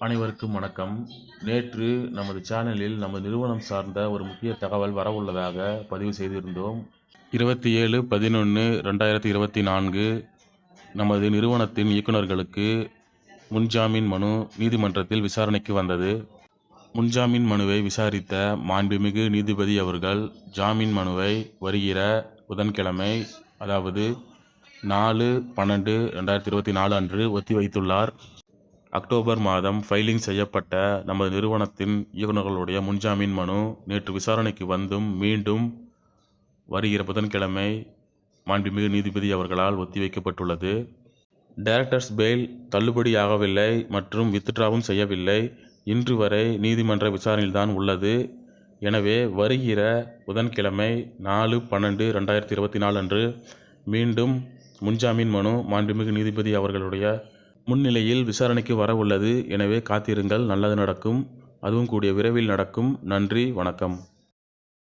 அனைவருக்கும் வணக்கம். நேற்று நமது சேனலில் நமது நிறுவனம் சார்ந்த ஒரு முக்கிய தகவல் வரவுள்ளதாக பதிவு செய்திருந்தோம். 27/11/2024 நமது நிறுவனத்தின் இயக்குநர்களுக்கு முன்ஜாமீன் மனு நீதிமன்றத்தில் விசாரணைக்கு வந்தது. முன்ஜாமீன் மனுவை விசாரித்த மாண்புமிகு நீதிபதி அவர்கள் ஜாமீன் மனுவை வருகிற புதன்கிழமை, அதாவது 4/12/2024 அன்று ஒத்திவைத்துள்ளார். அக்டோபர் மாதம் ஃபைலிங் செய்யப்பட்ட நமது நிறுவனத்தின் இயக்குநர்களுடைய முன்ஜாமீன் மனு நேற்று விசாரணைக்கு வந்தும் மீண்டும் வருகிற புதன்கிழமை மாண்புமிகு நீதிபதி அவர்களால் ஒத்திவைக்கப்பட்டுள்ளது. டைரக்டர்ஸ் பெயில் தள்ளுபடியாகவில்லை மற்றும் வித்ட்ராவும் செய்யவில்லை. இன்று வரை நீதிமன்ற விசாரணையில்தான் உள்ளது. எனவே வருகிற புதன்கிழமை 4/12/2024 அன்று மீண்டும் முன்ஜாமீன் மனு மாண்புமிகு நீதிபதி அவர்களுடைய முன்னிலையில் விசாரணைக்கு வர உள்ளது. எனவே காத்திருங்கள், நல்லது நடக்கும். அதுவும் கூடிய விரைவில் நடக்கும். நன்றி, வணக்கம்.